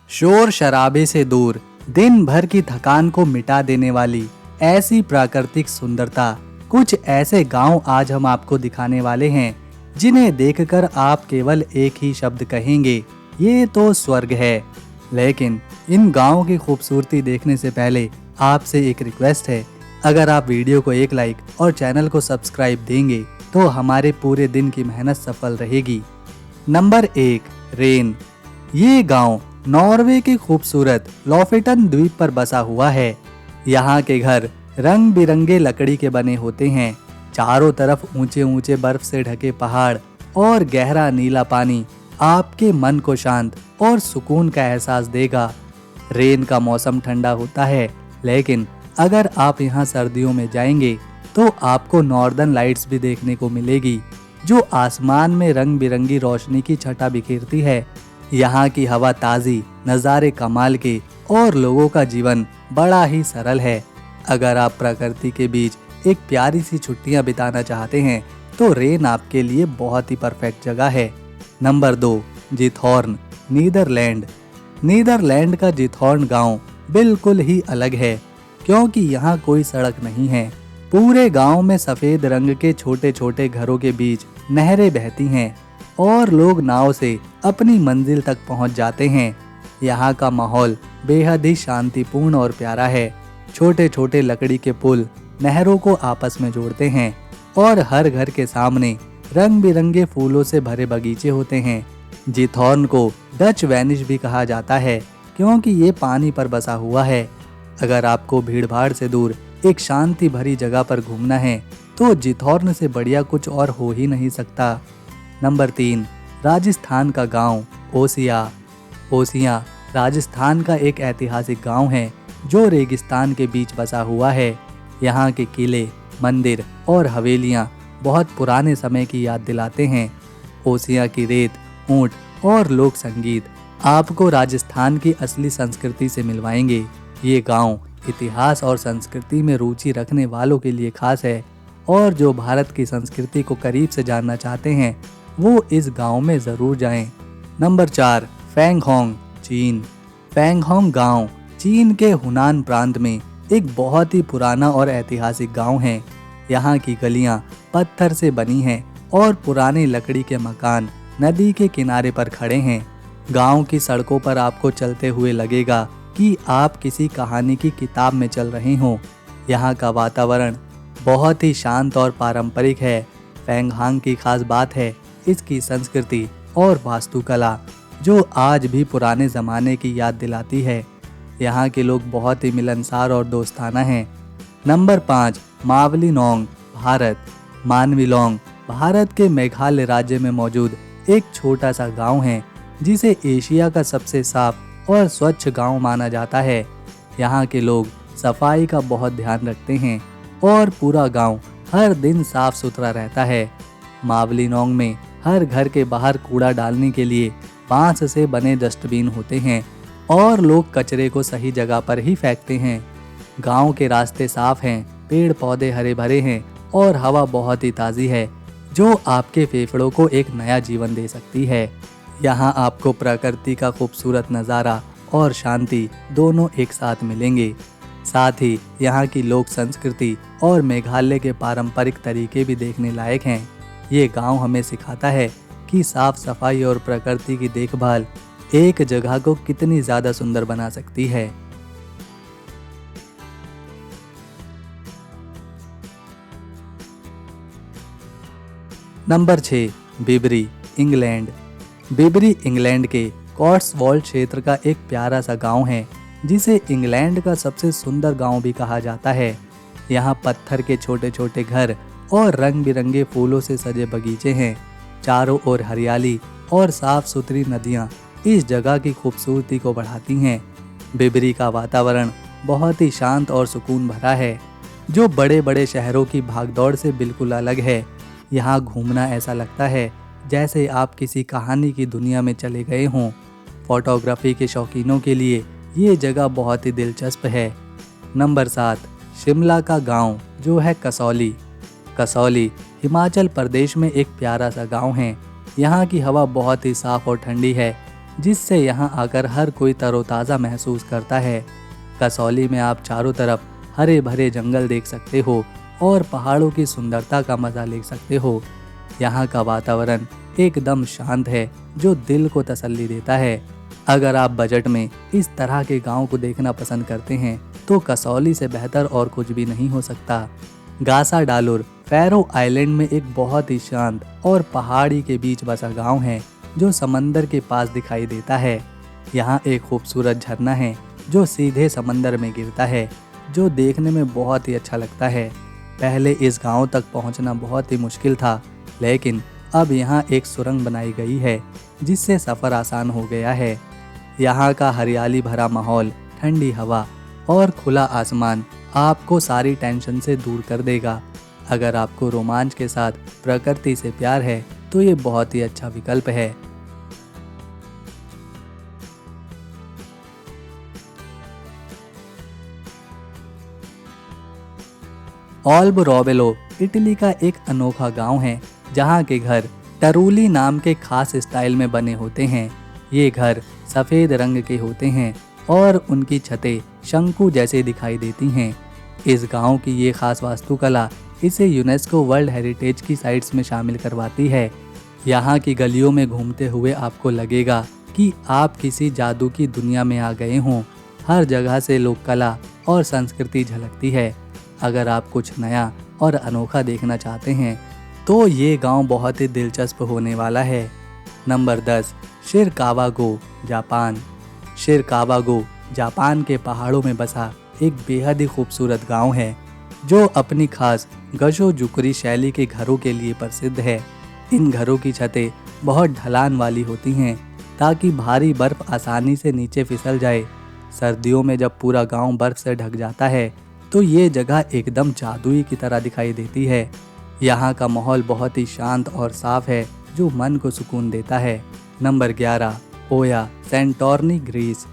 शोर शराबे से दूर, दिन भर की थकान को मिटा देने वाली ऐसी प्राकृतिक सुंदरता, कुछ ऐसे गांव आज हम आपको दिखाने वाले हैं जिन्हें देखकर आप केवल एक ही शब्द कहेंगे, ये तो स्वर्ग है। लेकिन इन गांवों की खूबसूरती देखने से पहले आपसे एक रिक्वेस्ट है, अगर आप वीडियो को एक लाइक और चैनल को सब्सक्राइब देंगे तो हमारे पूरे दिन की मेहनत सफल रहेगी। Number 1, rain. ये गांव नॉर्वे के खूबसूरत लोफेटन द्वीप पर बसा हुआ है। यहाँ के घर रंग बिरंगे लकड़ी के बने होते हैं। चारों तरफ ऊंचे ऊंचे बर्फ से ढके पहाड़ और गहरा नीला पानी आपके मन को शांत और सुकून का एहसास देगा। रेन का मौसम ठंडा होता है, लेकिन अगर आप यहाँ सर्दियों में जाएंगे तो आपको नॉर्दर्न लाइट्स भी देखने को मिलेगी, जो आसमान में रंग बिरंगी रोशनी की छटा बिखेरती है। यहाँ की हवा ताज़ी, नज़ारे कमाल के और लोगों का जीवन बड़ा ही सरल है। अगर आप प्रकृति के बीच एक प्यारी सी छुट्टियाँ बिताना चाहते हैं तो रेन आपके लिए बहुत ही परफेक्ट जगह है। Number 2, जिथॉर्न, Netherlands. नीदरलैंड का जिथॉर्न गांव बिल्कुल ही अलग है, क्योंकि यहाँ कोई सड़क नहीं है। पूरे गांव में सफेद रंग के छोटे छोटे घरों के बीच नहरें बहती हैं और लोग नाव से अपनी मंजिल तक पहुंच जाते हैं। यहाँ का माहौल बेहद ही शांतिपूर्ण और प्यारा है। छोटे छोटे लकड़ी के पुल नहरों को आपस में जोड़ते हैं और हर घर के सामने रंग बिरंगे फूलों से भरे बगीचे होते हैं। जिथॉर्न को डच वेनिस भी कहा जाता है, क्योंकि ये पानी पर बसा हुआ है। अगर आपको भीड़भाड़ से दूर एक शांति भरी जगह पर घूमना है तो जिथॉर्न से बढ़िया कुछ और हो ही नहीं सकता। नंबर 3, राजस्थान का गांव ओसियां। ओसियां राजस्थान का एक ऐतिहासिक गांव है जो रेगिस्तान के बीच बसा हुआ है। यहाँ के किले, मंदिर और हवेलियाँ बहुत पुराने समय की याद दिलाते हैं। ओसियां की रेत, ऊंट और लोक संगीत आपको राजस्थान की असली संस्कृति से मिलवाएंगे। ये गांव इतिहास और संस्कृति में रुचि रखने वालों के लिए खास है, और जो भारत की संस्कृति को करीब से जानना चाहते हैं वो इस गांव में ज़रूर जाएं। नंबर 4, फैंगहोंग, चीन। फैंगहोंग गांव चीन के हुनान प्रांत में एक बहुत ही पुराना और ऐतिहासिक गांव है। यहाँ की गलियाँ पत्थर से बनी हैं और पुराने लकड़ी के मकान नदी के किनारे पर खड़े हैं। गांव की सड़कों पर आपको चलते हुए लगेगा कि आप किसी कहानी की किताब में चल रहे हों। यहाँ का वातावरण बहुत ही शांत और पारंपरिक है। फैंगहोंग की खास बात है इसकी संस्कृति और वास्तुकला, जो आज भी पुराने ज़माने की याद दिलाती है। यहाँ के लोग बहुत ही मिलनसार और दोस्ताना हैं। नंबर 5, मावलीनोंग, भारत। मानविलोंग भारत के मेघालय राज्य में मौजूद एक छोटा सा गांव है, जिसे एशिया का सबसे साफ और स्वच्छ गांव माना जाता है। यहाँ के लोग सफाई का बहुत ध्यान रखते हैं और पूरा गांव हर दिन साफ सुथरा रहता है। मावलीनोंग में हर घर के बाहर कूड़ा डालने के लिए बांस से बने डस्टबिन होते हैं और लोग कचरे को सही जगह पर ही फेंकते हैं। गांव के रास्ते साफ हैं, पेड़ पौधे हरे भरे हैं और हवा बहुत ही ताज़ी है, जो आपके फेफड़ों को एक नया जीवन दे सकती है। यहाँ आपको प्रकृति का खूबसूरत नज़ारा और शांति दोनों एक साथ मिलेंगे। साथ ही यहाँ की लोक संस्कृति और मेघालय के पारंपरिक तरीके भी देखने लायक हैं। ये गांव हमें सिखाता है कि साफ सफाई और प्रकृति की देखभाल एक जगह को कितनी ज़्यादा सुंदर बना सकती है। Number 6, Bibury, England. Bibury England के कॉट्सवोल्ड क्षेत्र का एक प्यारा सा गांव है, जिसे इंग्लैंड का सबसे सुंदर गांव भी कहा जाता है। यहाँ पत्थर के छोटे छोटे घर और रंग बिरंगे फूलों से सजे बगीचे हैं। चारों ओर हरियाली और साफ सुथरी नदियाँ इस जगह की खूबसूरती को बढ़ाती हैं। बिबरी का वातावरण बहुत ही शांत और सुकून भरा है, जो बड़े बड़े शहरों की भागदौड़ से बिल्कुल अलग है। यहाँ घूमना ऐसा लगता है जैसे आप किसी कहानी की दुनिया में चले गए हों। फोटोग्राफी के शौकीनों के लिए ये जगह बहुत ही दिलचस्प है। नंबर 7, शिमला का गांव जो है कसौली। कसौली हिमाचल प्रदेश में एक प्यारा सा गांव है। यहाँ की हवा बहुत ही साफ और ठंडी है। जिससे यहाँ आकर हर कोई तरोताज़ा महसूस करता है। कसौली में आप चारों तरफ हरे भरे जंगल देख सकते हो और पहाड़ों की सुंदरता का मज़ा ले सकते हो। यहाँ का वातावरण एकदम शांत है जो दिल को तसल्ली देता है। अगर आप बजट में इस तरह के गांव को देखना पसंद करते हैं तो कसौली से बेहतर और कुछ भी नहीं हो सकता। गासा डालुर फैरो आइलैंड में एक बहुत ही शांत और पहाड़ी के बीच बसा गांव है जो समंदर के पास दिखाई देता है। यहाँ एक खूबसूरत झरना है जो सीधे समंदर में गिरता है, जो देखने में बहुत ही अच्छा लगता है। पहले इस गांव तक पहुंचना बहुत ही मुश्किल था, लेकिन अब यहाँ एक सुरंग बनाई गई है जिससे सफ़र आसान हो गया है। यहाँ का हरियाली भरा माहौल, ठंडी हवा और खुला आसमान आपको सारी टेंशन से दूर कर देगा। अगर आपको रोमांच के साथ प्रकृति से प्यार है तो ये बहुत ही अच्छा विकल्प है। ऑल्ब रोबेलो इटली का एक अनोखा गांव है जहां के घर टरूली नाम के खास स्टाइल में बने होते हैं। ये घर सफ़ेद रंग के होते हैं और उनकी छतें शंकु जैसे दिखाई देती हैं। इस गांव की ये खास वास्तुकला इसे यूनेस्को वर्ल्ड हेरिटेज की साइट्स में शामिल करवाती है। यहाँ की गलियों में घूमते हुए आपको लगेगा कि आप किसी जादू की दुनिया में आ गए हों। हर जगह से लोक कला और संस्कृति झलकती है। अगर आप कुछ नया और अनोखा देखना चाहते हैं तो ये गांव बहुत ही दिलचस्प होने वाला है। Number 10, Shirakawago, Japan. Shirakawago Japan के पहाड़ों में बसा एक बेहद ही खूबसूरत गांव है जो अपनी खास गशो-जुकुरी शैली के घरों के लिए प्रसिद्ध है। इन घरों की छतें बहुत ढलान वाली होती हैं ताकि भारी बर्फ आसानी से नीचे फिसल जाए। सर्दियों में जब पूरा गांव बर्फ से ढक जाता है तो ये जगह एकदम जादुई की तरह दिखाई देती है। यहाँ का माहौल बहुत ही शांत और साफ है जो मन को सुकून देता है। नंबर 11, ओया, सेंटोर्नी, ग्रीस।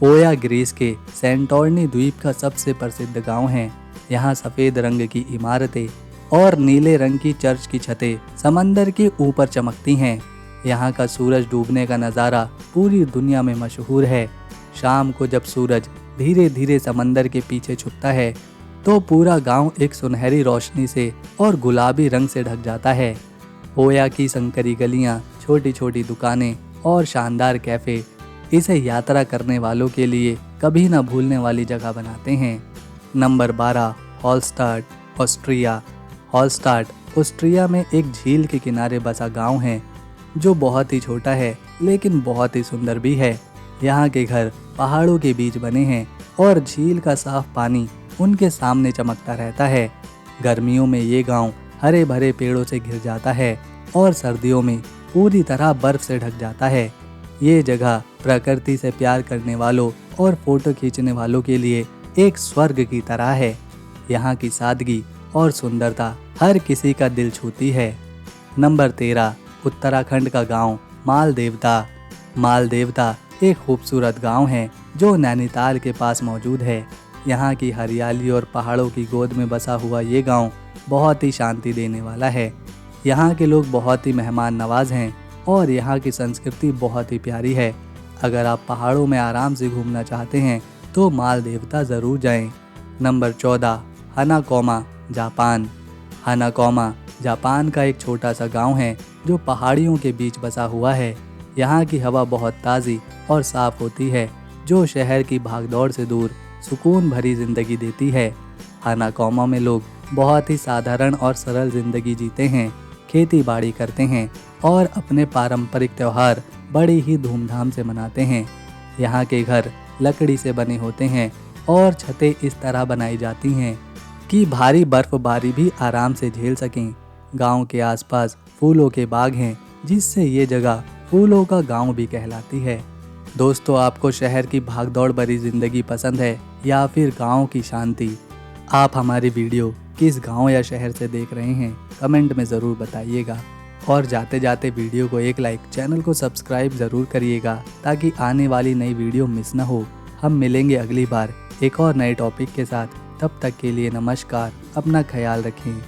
ओया ग्रीस के सेंटोर्नी द्वीप का सबसे प्रसिद्ध गांव है। यहाँ सफ़ेद रंग की इमारतें और नीले रंग की चर्च की छतें समंदर के ऊपर चमकती हैं। यहाँ का सूरज डूबने का नज़ारा पूरी दुनिया में मशहूर है। शाम को जब सूरज धीरे धीरे समंदर के पीछे छुपता है तो पूरा गांव एक सुनहरी रोशनी से और गुलाबी रंग से ढक जाता है। ओया की संकरी गलियां, छोटी छोटी दुकानें और शानदार कैफ़े इसे यात्रा करने वालों के लिए कभी न भूलने वाली जगह बनाते हैं। Number 12, Hallstatt, Austria. Hallstatt Austria में एक झील के किनारे बसा गांव है जो बहुत ही छोटा है लेकिन बहुत ही सुंदर भी है। यहाँ के घर पहाड़ों के बीच बने हैं और झील का साफ पानी उनके सामने चमकता रहता है। गर्मियों में ये गांव हरे भरे पेड़ों से घिर जाता है और सर्दियों में पूरी तरह बर्फ से ढक जाता है। ये जगह प्रकृति से प्यार करने वालों और फोटो खींचने वालों के लिए एक स्वर्ग की तरह है। यहाँ की सादगी और सुंदरता हर किसी का दिल छूती है। नंबर 13, उत्तराखंड का गांव मालदेवता। मालदेवता एक खूबसूरत गांव है जो नैनीताल के पास मौजूद है। यहाँ की हरियाली और पहाड़ों की गोद में बसा हुआ ये गांव बहुत ही शांति देने वाला है। यहाँ के लोग बहुत ही मेहमान नवाज हैं और यहाँ की संस्कृति बहुत ही प्यारी है। अगर आप पहाड़ों में आराम से घूमना चाहते हैं तो मालदेवता ज़रूर जाएं। Number 14, Hanakoma, Japan. Hanakoma Japan का एक छोटा सा गांव है जो पहाड़ियों के बीच बसा हुआ है। यहाँ की हवा बहुत ताज़ी और साफ़ होती है जो शहर की भागदौड़ से दूर सुकून भरी ज़िंदगी देती है। हनाकोमा में लोग बहुत ही साधारण और सरल ज़िंदगी जीते हैं, खेती बाड़ी करते हैं और अपने पारंपरिक त्यौहार बड़ी ही धूमधाम से मनाते हैं। यहाँ के घर लकड़ी से बने होते हैं और छतें इस तरह बनाई जाती हैं कि भारी बर्फबारी भी आराम से झेल सकें। गांव के आसपास फूलों के बाग हैं जिससे ये जगह फूलों का गांव भी कहलाती है। दोस्तों, आपको शहर की भागदौड़ भरी ज़िंदगी पसंद है या फिर गांव की शांति? आप हमारी वीडियो किस गांव या शहर से देख रहे हैं कमेंट में ज़रूर बताइएगा। और जाते जाते वीडियो को एक लाइक, चैनल को सब्सक्राइब ज़रूर करिएगा ताकि आने वाली नई वीडियो मिस ना हो। हम मिलेंगे अगली बार एक और नए टॉपिक के साथ। तब तक के लिए नमस्कार, अपना ख्याल रखें।